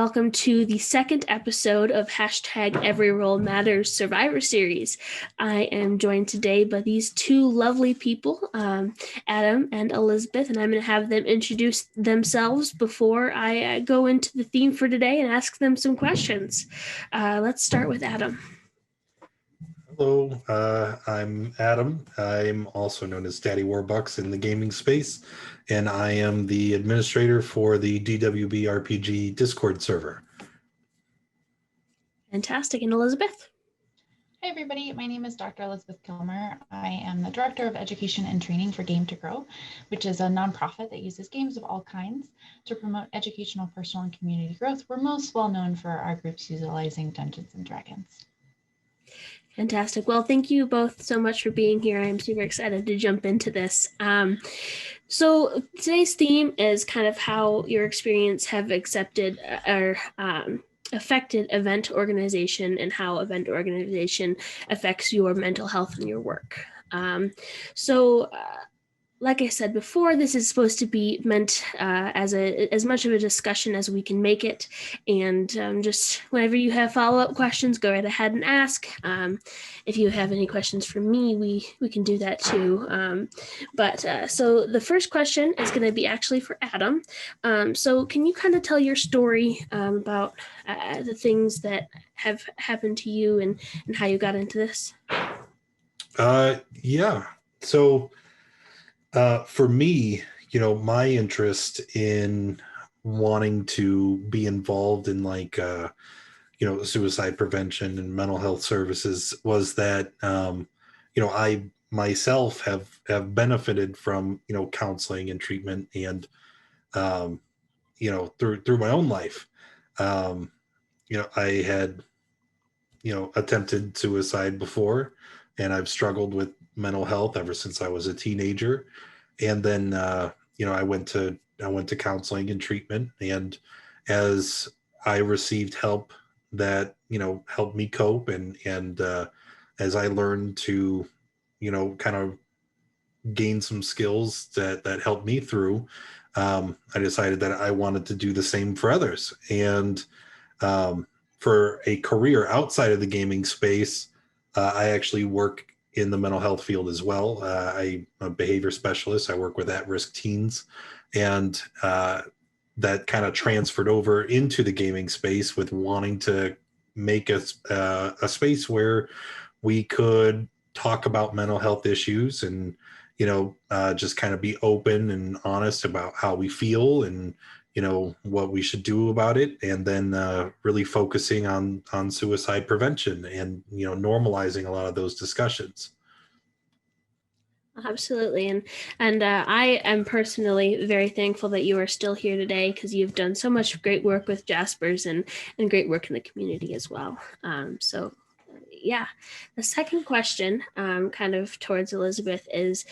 welcome to the second episode of hashtag Every Role Matters Survivor Series. I am joined today by these two lovely people, Adam and Elizabeth, and I'm going to have them introduce themselves before I go into the theme for today and ask them some questions. Let's start with Adam. Hello, I'm Adam. I'm also known as Daddy Warbux in the gaming space, and I am the administrator for the DWB RPG Discord server. Fantastic. And Elizabeth? Hi, everybody. My name is Dr. Elizabeth Kilmer. I am the Director of Education and Training for Game to Grow, which is a nonprofit that uses games of all kinds to promote educational, personal, and community growth. We're most well known for our groups utilizing Dungeons and Dragons. Fantastic. Well, thank you both so much for being here. I'm super excited to jump into this. So today's theme is kind of how your experience have accepted or affected event organization and how event organization affects your mental health and your work. Like I said before, this is supposed to be meant as much of a discussion as we can make it. And just whenever you have follow-up questions, go right ahead and ask. If you have any questions for me, we can do that too. So the first question is going to be actually for Adam. So can you kind of tell your story about the things that have happened to you and how you got into this? Yeah. So for me, my interest in wanting to be involved in suicide prevention and mental health services was that, I myself have benefited from, counseling and treatment and, through my own life. I had, attempted suicide before, and I've struggled with mental health ever since I was a teenager. And then, I went to counseling and treatment. And as I received help that, helped me cope and as I learned to, kind of gain some skills that helped me through, I decided that I wanted to do the same for others. And for a career outside of the gaming space, I actually work in the mental health field as well. I'm a behavior specialist. I work with at-risk teens, and that kind of transferred over into the gaming space with wanting to make a space where we could talk about mental health issues and, just kind of be open and honest about how we feel and, what we should do about it. And then really focusing on suicide prevention and, normalizing a lot of those discussions. Absolutely. And I am personally very thankful that you are still here today because you've done so much great work with Jaspers and great work in the community as well. Yeah. The second question, kind of towards Elizabeth, is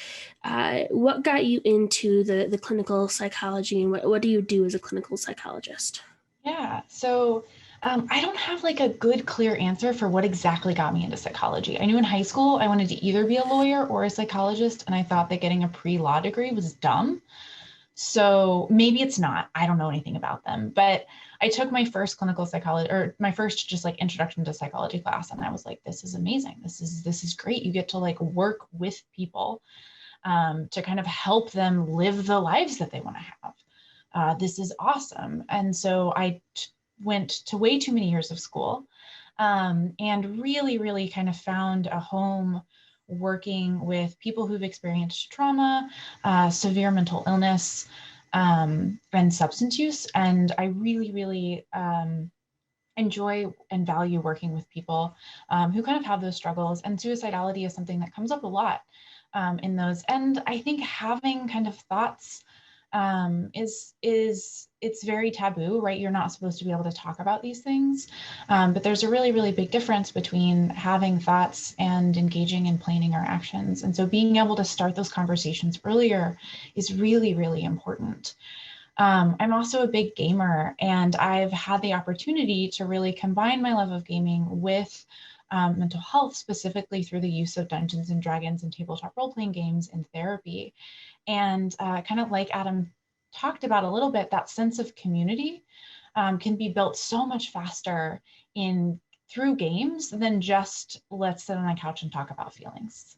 what got you into the clinical psychology, and what do you do as a clinical psychologist? Yeah, so I don't have like a good, clear answer for what exactly got me into psychology. I knew in high school I wanted to either be a lawyer or a psychologist, and I thought that getting a pre-law degree was dumb. So maybe it's not. I don't know anything about them, but I took my first clinical psychology, or my first just like introduction to psychology class, and I was like, this is amazing. This is great. You get to like work with people to kind of help them live the lives that they want to have. This is awesome. And so I went to way too many years of school and really, really kind of found a home working with people who've experienced trauma, severe mental illness, and substance use. And I really, really enjoy and value working with people who kind of have those struggles. And suicidality is something that comes up a lot in those. And I think having kind of thoughts it's very taboo, right? You're not supposed to be able to talk about these things. But there's a really, really big difference between having thoughts and engaging in planning our actions. And so being able to start those conversations earlier is really, really important. I'm also a big gamer, and I've had the opportunity to really combine my love of gaming with mental health, specifically through the use of Dungeons and Dragons and tabletop role-playing games in therapy. And kind of like Adam talked about a little bit, that sense of community can be built so much faster through games than just let's sit on a couch and talk about feelings.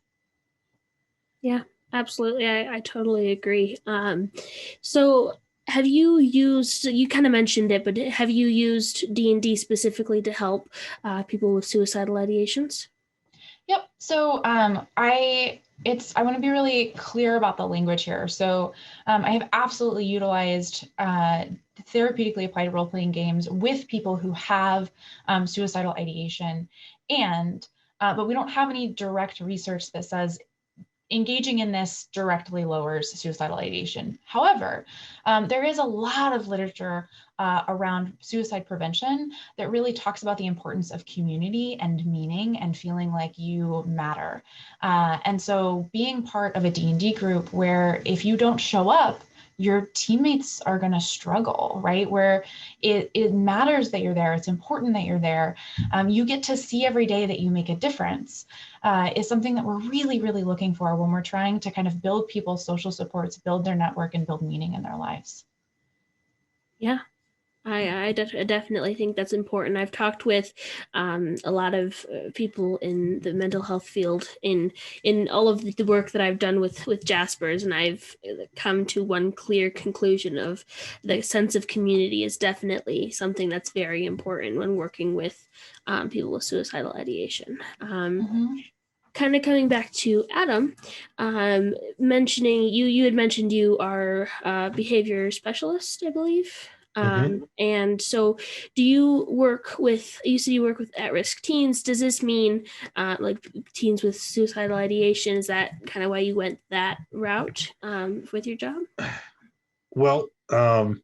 Yeah, absolutely. I totally agree. So have you used, you kind of mentioned it, but have you used D&D specifically to help people with suicidal ideations? Yep. So I want to be really clear about the language here. So I have absolutely utilized therapeutically applied role-playing games with people who have suicidal ideation, but we don't have any direct research that says engaging in this directly lowers suicidal ideation. However, there is a lot of literature around suicide prevention that really talks about the importance of community and meaning and feeling like you matter. And so being part of a D&D group where if you don't show up, your teammates are going to struggle, right? Where it matters that you're there. It's important that you're there. You get to see every day that you make a difference. Is something that we're really, really looking for when we're trying to kind of build people's social supports, build their network, and build meaning in their lives. Yeah, I definitely think that's important. I've talked with a lot of people in the mental health field in all of the work that I've done with Jaspers, and I've come to one clear conclusion of the sense of community is definitely something that's very important when working with people with suicidal ideation. Kind of coming back to Adam, mentioning you had mentioned you are a behavior specialist, I believe. And so do you work with, you said you work with at-risk teens. Does this mean like teens with suicidal ideation? Is that kind of why you went that route with your job? Well, I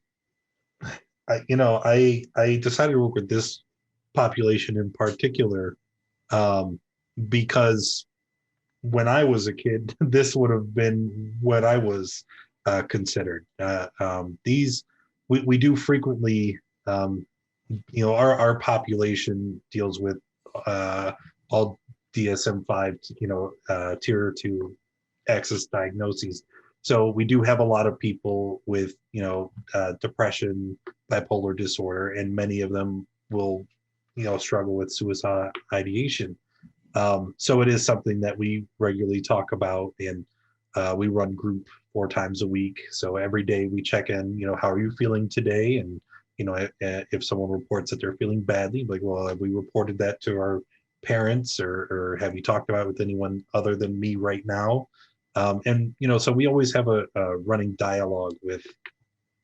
decided to work with this population in particular because when I was a kid, this would have been what I was considered. We do frequently, our population deals with all DSM-5, tier 2 access diagnoses. So we do have a lot of people with, depression, bipolar disorder, and many of them will, struggle with suicide ideation. So it is something that we regularly talk about, and we run group 4 times a week. So every day we check in, how are you feeling today? And, if someone reports that they're feeling badly, like, well, have we reported that to our parents, or have you talked about it with anyone other than me right now? And, so we always have a running dialogue with,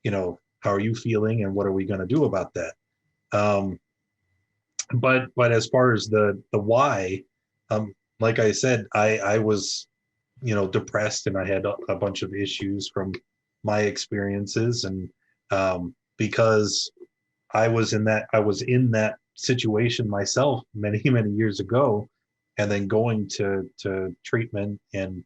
how are you feeling and what are we going to do about that? But as far as the why, like I said, I was, depressed, and I had a bunch of issues from my experiences, and because I was in that situation myself many many years ago, and then going to treatment and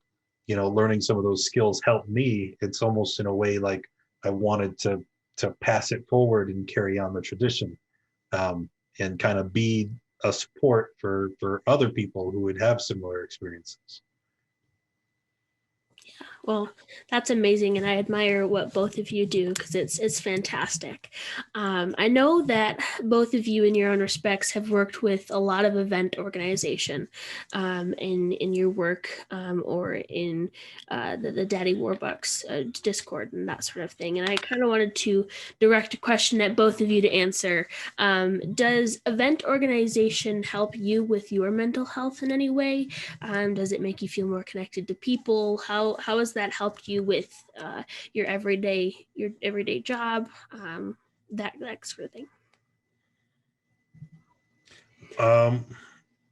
learning some of those skills helped me. It's almost in a way like I wanted to pass it forward and carry on the tradition. And kind of be a support for other people who would have similar experiences. Well, that's amazing, and I admire what both of you do because it's fantastic. I know that both of you, in your own respects, have worked with a lot of event organization in your work or in the Daddy Warbux Discord and that sort of thing. And I kind of wanted to direct a question at both of you to answer. Does event organization help you with your mental health in any way? Does it make you feel more connected to people? How has that helped you with your everyday job, that sort of thing?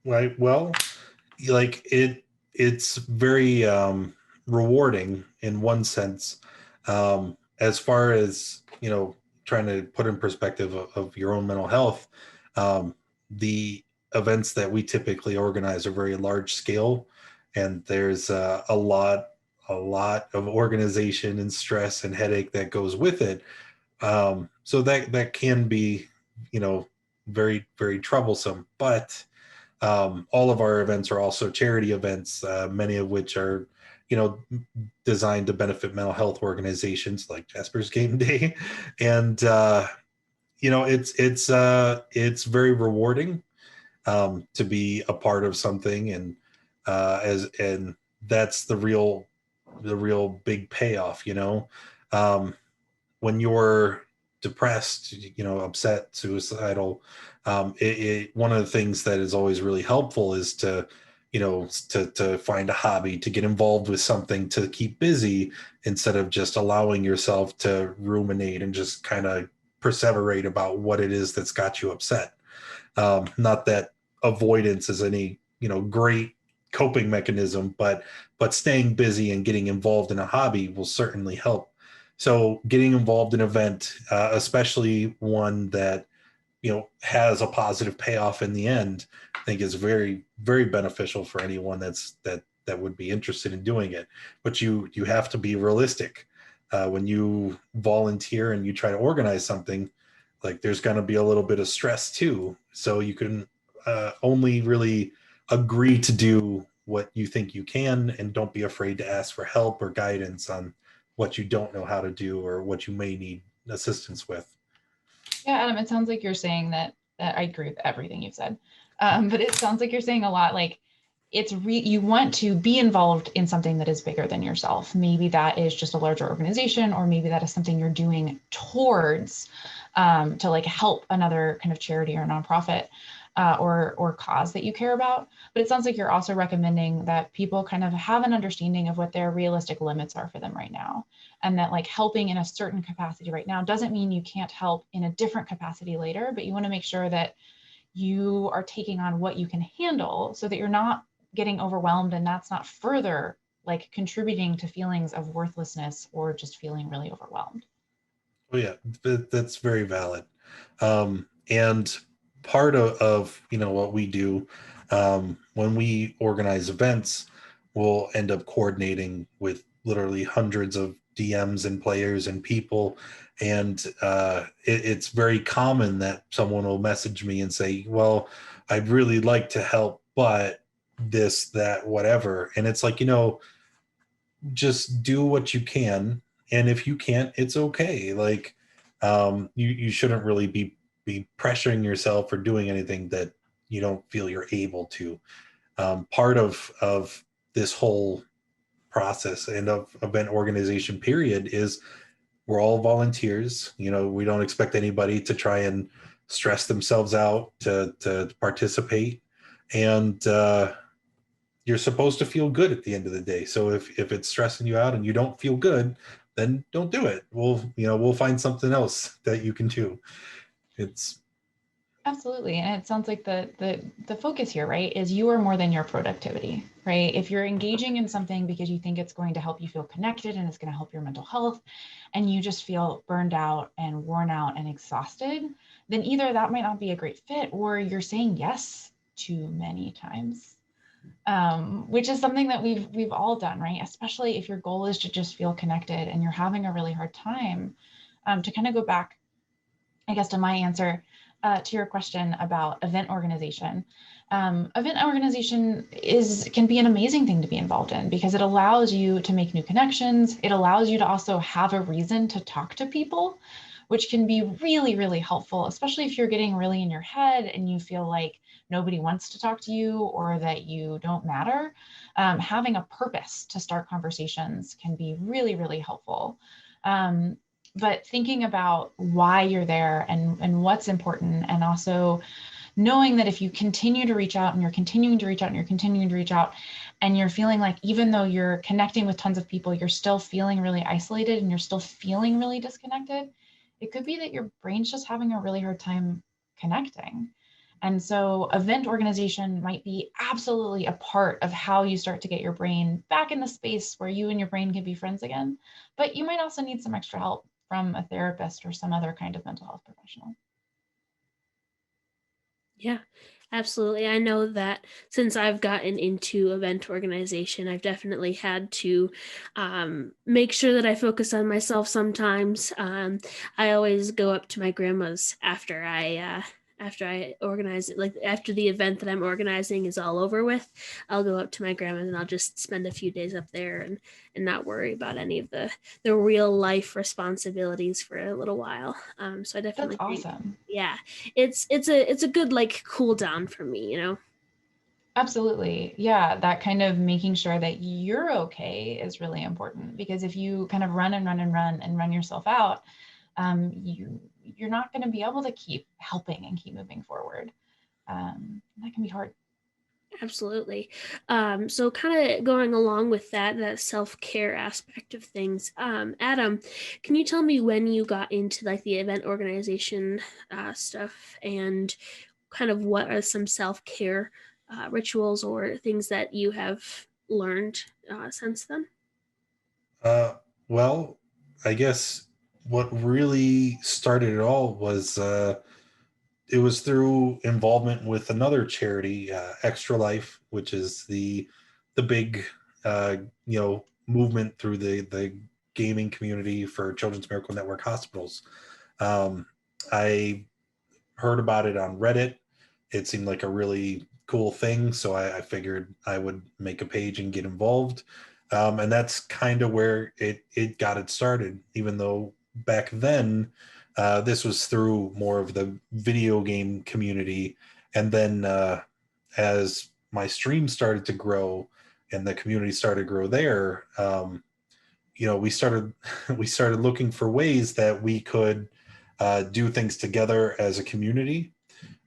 Right. Well, like it's very rewarding in one sense, as far as trying to put in perspective of your own mental health. The events that we typically organize are very large scale, and there's a lot of organization and stress and headache that goes with it. So that can be, very, very troublesome. But all of our events are also charity events, many of which are, designed to benefit mental health organizations like Jasper's Game Day. And, it's very rewarding to be a part of something, and and that's the real big payoff. When you're depressed, upset, suicidal, one of the things that is always really helpful is to find a hobby, to get involved with something, to keep busy instead of just allowing yourself to ruminate and just kind of perseverate about what it is that's got you upset. Not that avoidance is any great coping mechanism, but staying busy and getting involved in a hobby will certainly help. So getting involved in an event, especially one that has a positive payoff in the end, I think is very, very beneficial for anyone that would be interested in doing it. But you have to be realistic. When you volunteer and you try to organize something, like there's going to be a little bit of stress too. So you can only really agree to do what you think you can, and don't be afraid to ask for help or guidance on what you don't know how to do or what you may need assistance with. Yeah, Adam, it sounds like you're saying that I agree with everything you've said. But it sounds like you're saying a lot like you want to be involved in something that is bigger than yourself. Maybe that is just a larger organization, or maybe that is something you're doing towards to like help another kind of charity or nonprofit or cause that you care about. But it sounds like you're also recommending that people kind of have an understanding of what their realistic limits are for them right now. And that like helping in a certain capacity right now doesn't mean you can't help in a different capacity later, but you want to make sure that you are taking on what you can handle so that you're not getting overwhelmed, and that's not further like contributing to feelings of worthlessness or just feeling really overwhelmed. Oh yeah, that's very valid. And part of what we do when we organize events, we'll end up coordinating with literally hundreds of DMs and players and people, and it's very common that someone will message me and say, "Well, I'd really like to help, but this, that, whatever," and it's like, just do what you can, and if you can't, it's okay. Like you shouldn't really be pressuring yourself or doing anything that you don't feel you're able to. Part of this whole process and of event organization period is we're all volunteers. We don't expect anybody to try and stress themselves out to participate, and you're supposed to feel good at the end of the day. So if it's stressing you out and you don't feel good, then don't do it. We'll find something else that you can do. It's Absolutely. And it sounds like the focus here, right, is you are more than your productivity, right? If you're engaging in something because you think it's going to help you feel connected and it's going to help your mental health, and you just feel burned out and worn out and exhausted, then either that might not be a great fit, or you're saying yes too many times. Which is something that we've all done, right? Especially if your goal is to just feel connected and you're having a really hard time. To kind of go back, I guess, to my answer to your question about event organization. Event organization can be an amazing thing to be involved in because it allows you to make new connections. It allows you to also have a reason to talk to people, which can be really, really helpful, especially if you're getting really in your head and you feel like nobody wants to talk to you or that you don't matter. Having a purpose to start conversations can be really, really helpful. But thinking about why you're there and what's important, and also knowing that if you continue to reach out and you're continuing to reach out and you're continuing to reach out, and you're feeling like even though you're connecting with tons of people, you're still feeling really isolated and you're still feeling really disconnected, it could be that your brain's just having a really hard time connecting. And so event organization might be absolutely a part of how you start to get your brain back in the space where you and your brain can be friends again. But you might also need some extra help from a therapist or some other kind of mental health professional. Yeah, absolutely. I know that since I've gotten into event organization, I've definitely had to make sure that I focus on myself sometimes. I always go up to my grandma's after I after I organize it, like after the event that I'm organizing is all over with, I'll go up to my grandma's and I'll just spend a few days up there and not worry about any of the real life responsibilities for a little while. So I definitely That's think, awesome. yeah, it's a good like cool down for me, you know. Absolutely. Yeah, that kind of making sure that you're okay is really important, because if you kind of run and run and run and run yourself out, you're not going to be able to keep helping and keep moving forward. That can be hard. Absolutely. So kind of going along with that self-care aspect of things, Adam, can you tell me when you got into like the event organization stuff, and kind of what are some self-care rituals or things that you have learned since then? Well, I guess what really started it all was it was through involvement with another charity, Extra Life, which is the big uh, movement through the gaming community for Children's Miracle Network hospitals. Um, I heard about it on Reddit. It seemed like a really cool thing, so I figured I would make a page and get involved. And that's kind of where it got it started. Even though back then this was through more of the video game community, and then as my stream started to grow and the community started to grow there, we started we started looking for ways that we could do things together as a community.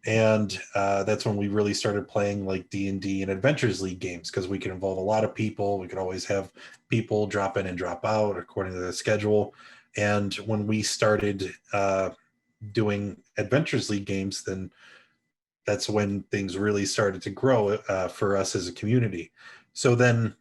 And that's when we really started playing like D&D and Adventures League games, because we could involve a lot of people. We could always have people drop in and drop out according to the schedule. And when we started doing Adventures League games, then that's when things really started to grow for us as a community. So then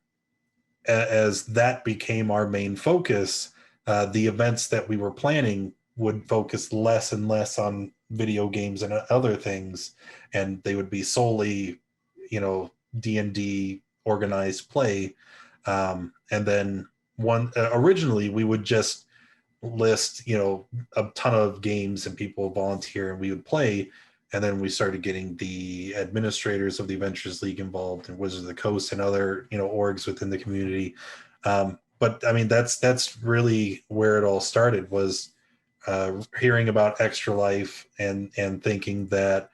as that became our main focus, the events that we were planning would focus less and less on video games and other things, and they would be solely, D&D organized play. And then originally we would just list, a ton of games and people volunteer and we would play. And then we started getting the administrators of the Adventures League involved, and Wizards of the Coast and other, orgs within the community. But I mean, that's really where it all started, was hearing about Extra Life and thinking that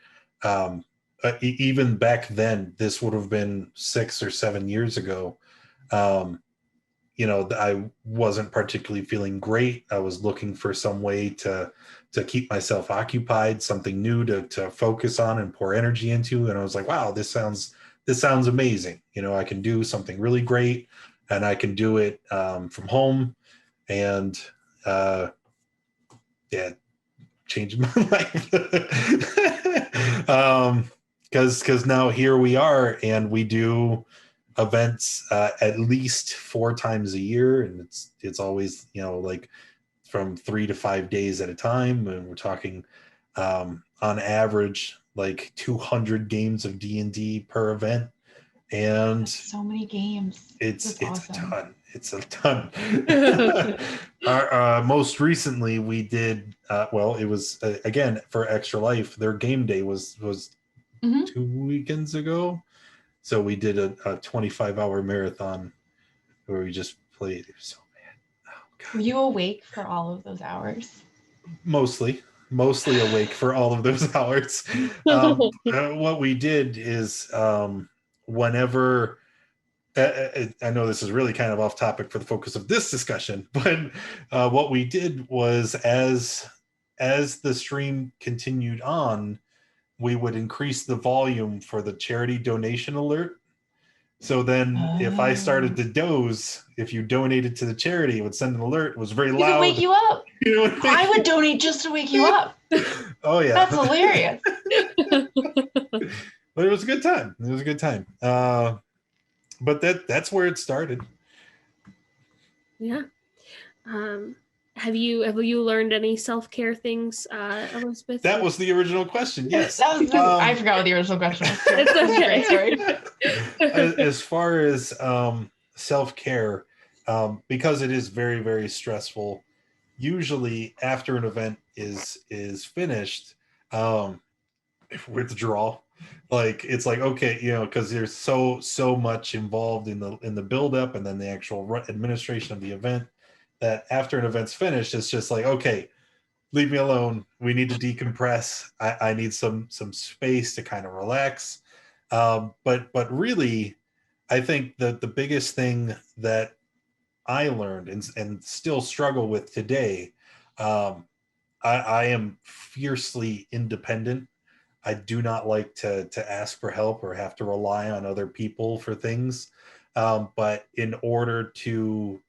even back then, this would have been 6 or 7 years ago. I wasn't particularly feeling great. I was looking for some way to keep myself occupied, something new to focus on and pour energy into. And I was like, wow, this sounds amazing. I can do something really great, and I can do it from home. And yeah, changed my life. Because now here we are, and we do events at least 4 times a year, and it's always like from 3 to 5 days at a time, and we're talking on average like 200 games of D&D per event. And that's so many games. It's awesome. a ton. Our most recently we did it was again for Extra Life. Their game day was Mm-hmm. 2 weekends ago. So we did a 25-hour marathon where we just played. It was so bad. Oh, God. Were you awake for all of those hours? Mostly awake for all of those hours. What we did is whenever I know this is really kind of off topic for the focus of this discussion, but what we did was as the stream continued on, we would increase the volume for the charity donation alert. So then if I started to doze, if you donated to the charity, it would send an alert. It was very loud. It would wake you up. I would mean? donate just to wake you up. Oh, yeah. That's hilarious. But it was a good time. But that's where it started. Yeah. Have you learned any self-care things, Elizabeth? That was the original question. Yes. I forgot what the original question was. It's okay. As far as self-care, because it is very, very stressful, usually after an event is finished, withdraw. Like it's like, okay, because there's so much involved in the build up and then the actual administration of the event, that after an event's finished, it's just like, okay, leave me alone. We need to decompress. I need some space to kind of relax. But really, I think that the biggest thing that I learned and still struggle with today, um, I am fiercely independent. I do not like to ask for help or have to rely on other people for things. But in order to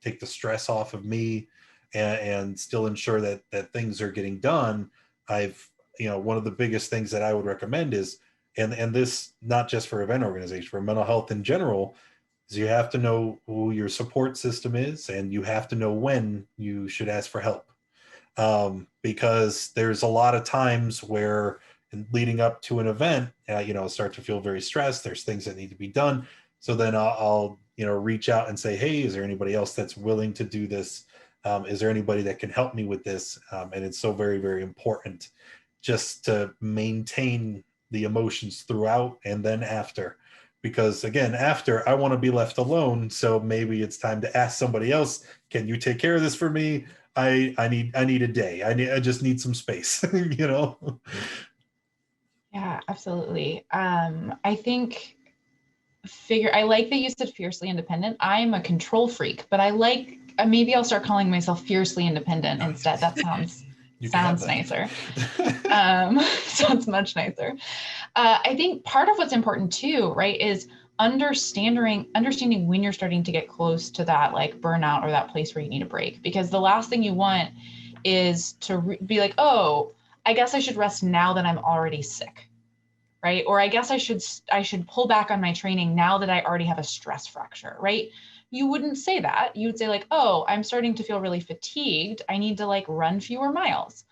take the stress off of me and still ensure that things are getting done, I've one of the biggest things that I would recommend is, and this not just for event organization, for mental health in general, is you have to know who your support system is, and you have to know when you should ask for help. Because there's a lot of times where leading up to an event, start to feel very stressed. There's things that need to be done. So then I'll reach out and say, hey, is there anybody else that's willing to do this? Is there anybody that can help me with this? And it's so very, very important just to maintain the emotions throughout and then after. Because again, after I want to be left alone. So maybe it's time to ask somebody else, can you take care of this for me? I need a day. I just need some space, Yeah, absolutely. I think I like that you said fiercely independent. I'm a control freak, but I like, maybe I'll start calling myself fiercely independent instead. That sounds nicer. Sounds much nicer. I think part of what's important too, right, is understanding when you're starting to get close to that like burnout or that place where you need a break, because the last thing you want is to be like, oh, I guess I should rest now that I'm already sick, right? Or I guess I should pull back on my training now that I already have a stress fracture, right? You wouldn't say that. You would say like, oh, I'm starting to feel really fatigued. I need to like run fewer miles.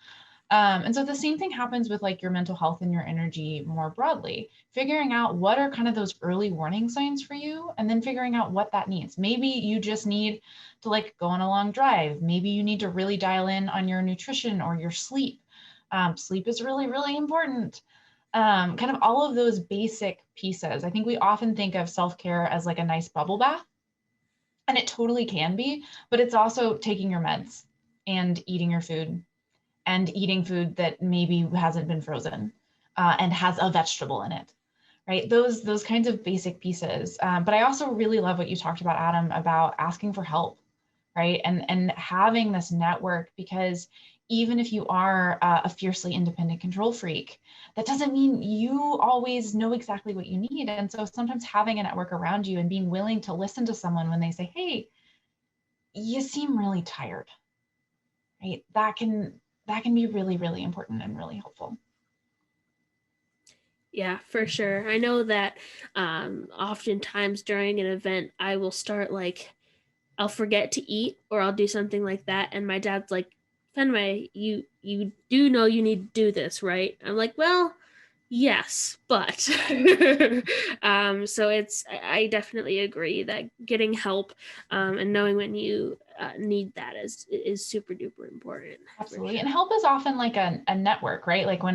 And so the same thing happens with like your mental health and your energy more broadly, figuring out what are kind of those early warning signs for you, and then figuring out what that needs. Maybe you just need to like go on a long drive. Maybe you need to really dial in on your nutrition or your sleep. Sleep is really, really important. Kind of all of those basic pieces. I think we often think of self-care as like a nice bubble bath, and it totally can be, but it's also taking your meds and eating your food, and eating food that maybe hasn't been frozen and has a vegetable in it, right? Those kinds of basic pieces. But I also really love what you talked about, Adam, about asking for help, right? And having this network, because even if you are a fiercely independent control freak, that doesn't mean you always know exactly what you need. And so sometimes having a network around you and being willing to listen to someone when they say, hey, you seem really tired, right? That can be really, really important and really helpful. Yeah, for sure. I know that oftentimes during an event, I will start like, I'll forget to eat or I'll do something like that. And my dad's like, Fenway, you do know you need to do this, right? I'm like, well, yes, but so I definitely agree that getting help and knowing when you need that is super duper important. Absolutely. Sure. And help is often like a network, right? Like when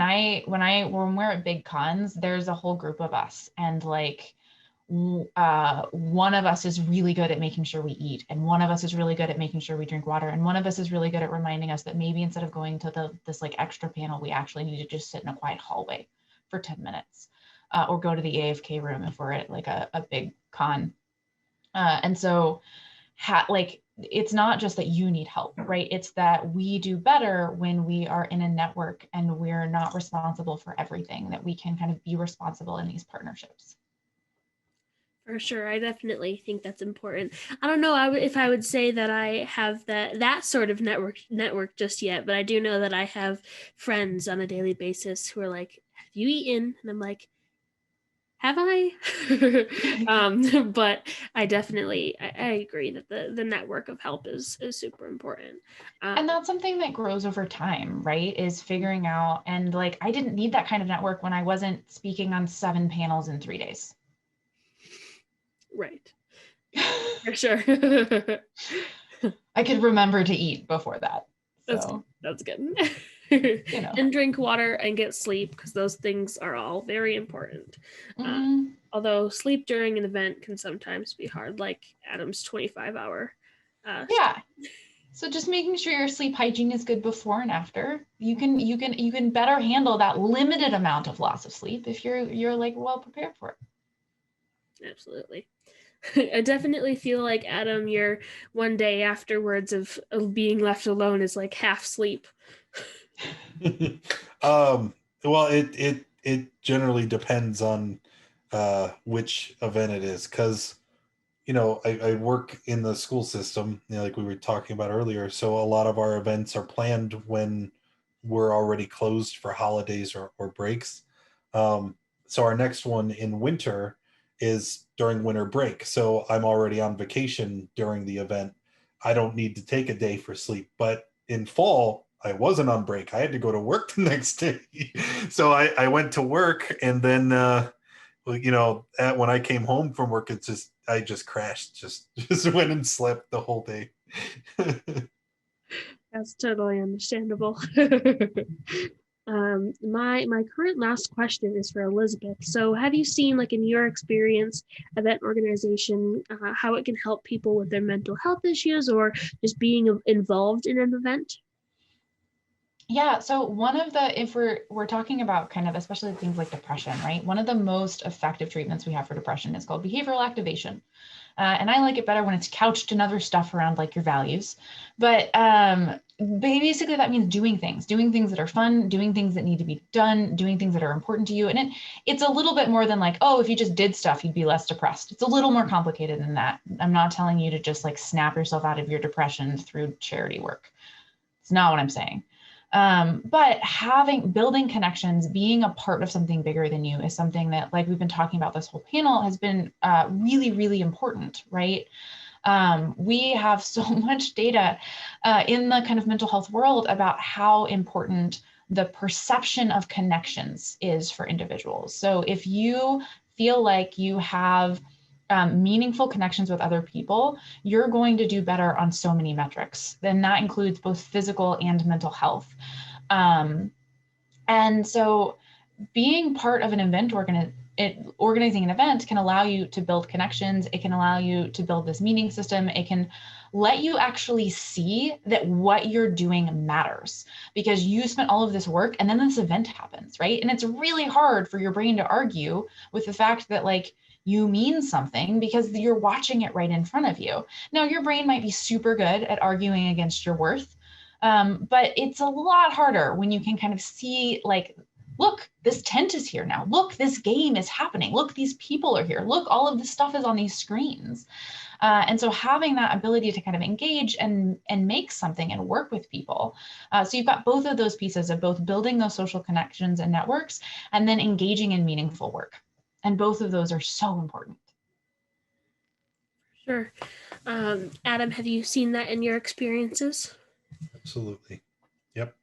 we're at big cons, there's a whole group of us, and like one of us is really good at making sure we eat, and one of us is really good at making sure we drink water, and one of us is really good at reminding us that maybe instead of going to this like extra panel, we actually need to just sit in a quiet hallway for 10 minutes or go to the AFK room if we're at like a big con. And so like, it's not just that you need help, right? It's that we do better when we are in a network and we're not responsible for everything, that we can kind of be responsible in these partnerships. For sure, I definitely think that's important. I don't know if I would say that I have that sort of network just yet, but I do know that I have friends on a daily basis who are like, "Have you eaten?" And I'm like, "Have I?" But I definitely I agree that the network of help is super important. And that's something that grows over time, right? Is figuring out, and like, I didn't need that kind of network when I wasn't speaking on 7 panels in 3 days. Right. For sure. I could remember to eat before that. So That's good. And drink water and get sleep, because those things are all very important. Although sleep during an event can sometimes be hard, like Adam's 25-hour. So just making sure your sleep hygiene is good before and after. You can better handle that limited amount of loss of sleep if you're like well prepared for it. Absolutely. I definitely feel like, Adam, your one day afterwards of being left alone is like half sleep. Well, it generally depends on which event it is, because I work in the school system, like we were talking about earlier. So a lot of our events are planned when we're already closed for holidays or breaks. So our next one in winter is during winter break. So I'm already on vacation during the event. I don't need to take a day for sleep. But in fall, I wasn't on break. I had to go to work the next day. So I went to work, and then when I came home from work, I just crashed, just went and slept the whole day. That's totally understandable. My current last question is for Elizabeth. So have you seen, like in your experience, event organization, how it can help people with their mental health issues or just being involved in an event? Yeah, so one of the, if we're talking about kind of especially things like depression, right? One of the most effective treatments we have for depression is called behavioral activation. And I like it better when it's couched in other stuff around like your values. But basically that means doing things that are fun, doing things that need to be done, doing things that are important to you. And it's a little bit more than like, oh, if you just did stuff, you'd be less depressed. It's a little more complicated than that. I'm not telling you to just like snap yourself out of your depression through charity work. It's not what I'm saying. But building connections, being a part of something bigger than you is something that, like we've been talking about this whole panel, has been really, really important, right? We have so much data in the kind of mental health world about how important the perception of connections is for individuals. So if you feel like you have meaningful connections with other people, you're going to do better on so many metrics. Then that includes both physical and mental health. And so being part of an event organizing an event can allow you to build connections. It can allow you to build this meaning system. It can let you actually see that what you're doing matters, because you spent all of this work and then this event happens, right? And it's really hard for your brain to argue with the fact that like you mean something because you're watching it right in front of you. Now, your brain might be super good at arguing against your worth, but it's a lot harder when you can kind of see like, look, this tent is here now. Look, this game is happening. Look, these people are here. Look, all of this stuff is on these screens. And so having that ability to kind of engage and make something and work with people. So you've got both of those pieces of both building those social connections and networks and then engaging in meaningful work. And both of those are so important. Sure. Adam, have you seen that in your experiences? Absolutely. Yep.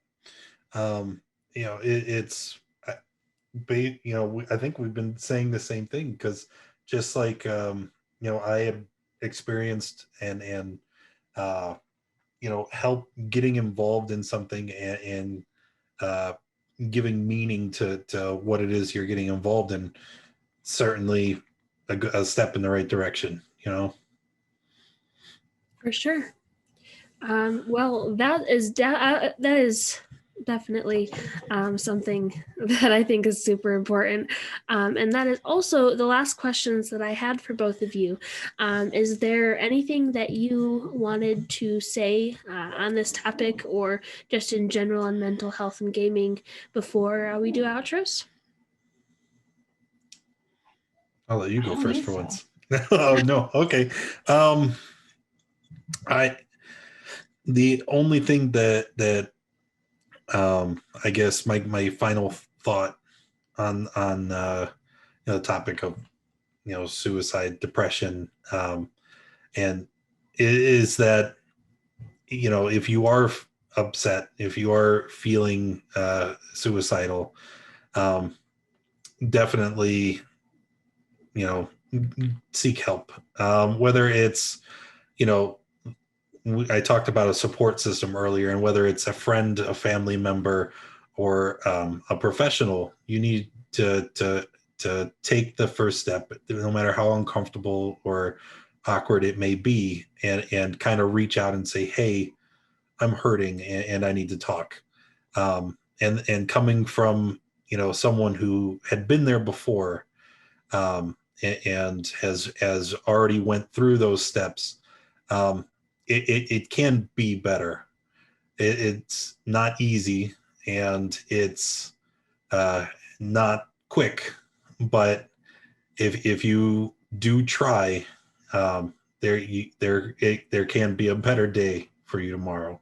It's I think we've been saying the same thing, because just like I have experienced and help getting involved in something and giving meaning to what it is you're getting involved in, certainly a step in the right direction. For sure. Well, that is definitely something that I think is super important. And that is also the last questions that I had for both of you. Is there anything that you wanted to say on this topic, or just in general on mental health and gaming, before we do outros? I'll let you go first for once. Oh, no. Okay. The only thing that I guess my final thought on the topic of suicide, depression, and is that if you are upset, if you are feeling suicidal, definitely seek help, whether it's I talked about a support system earlier, and whether it's a friend, a family member, or a professional, you need to take the first step, no matter how uncomfortable or awkward it may be, and kind of reach out and say, "Hey, I'm hurting, and I need to talk." And coming from someone who had been there before, and has already went through those steps, it can be better. It's not easy, and it's not quick, but if you do try, there can be a better day for you tomorrow.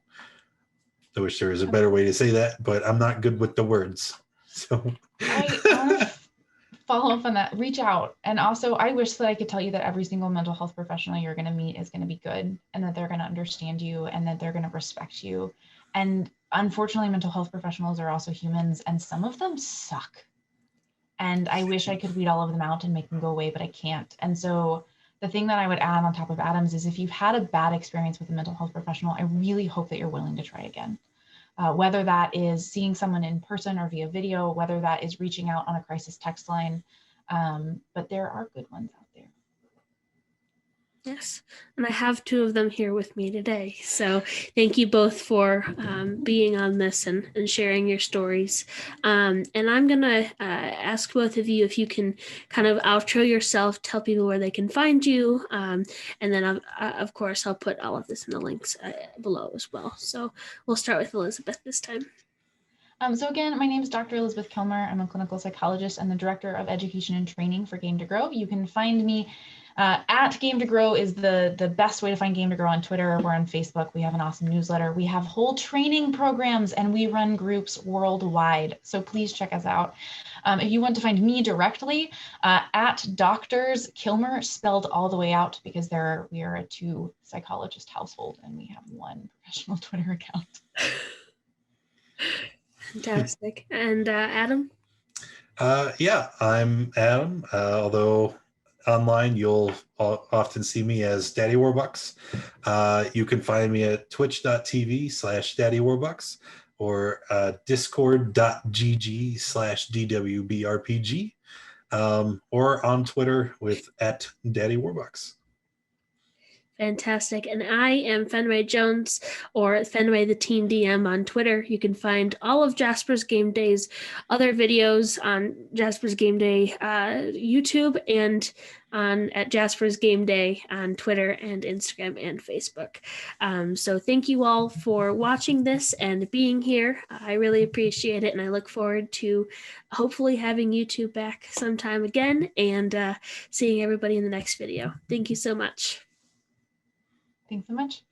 I wish there was a better way to say that, but I'm not good with the words. So I want to follow up on that. Reach out. And also, I wish that I could tell you that every single mental health professional you're going to meet is going to be good, and that they're going to understand you, and that they're going to respect you. And unfortunately, mental health professionals are also humans, and some of them suck. And I wish I could weed all of them out and make them go away, but I can't. And so the thing that I would add on top of Adam's is, if you've had a bad experience with a mental health professional, I really hope that you're willing to try again. Whether that is seeing someone in person or via video, whether that is reaching out on a crisis text line. But there are good ones out there. Yes, and I have two of them here with me today. So thank you both for being on this and sharing your stories. And I'm going to ask both of you if you can kind of outro yourself, tell people where they can find you. And then, of course, I'll put all of this in the links below as well. So we'll start with Elizabeth this time. So again, my name is Dr. Elizabeth Kilmer. I'm a clinical psychologist and the Director of Education and Training for Game to Grow. You can find me at Game to Grow is the best way to find Game to Grow on Twitter. We're on Facebook. We have an awesome newsletter. We have whole training programs, and we run groups worldwide. So please check us out. If you want to find me directly, at Doctors Kilmer, spelled all the way out, because we are a 2-psychologist household and we have one professional Twitter account. Fantastic. And Adam? Yeah, I'm Adam, although online you'll often see me as Daddy Warbux. You can find me at twitch.tv/Daddy Warbux or discord.gg/DWBRPG, or on Twitter with @Daddy Warbux. Fantastic. And I am Fenway Jones, or Fenway the Teen DM on Twitter. You can find all of Jasper's Game Day's other videos on Jasper's Game Day YouTube, and at Jasper's Game Day on Twitter and Instagram and Facebook. So thank you all for watching this and being here. I really appreciate it, and I look forward to hopefully having you two back sometime again and seeing everybody in the next video. Thank you so much. Thanks so much.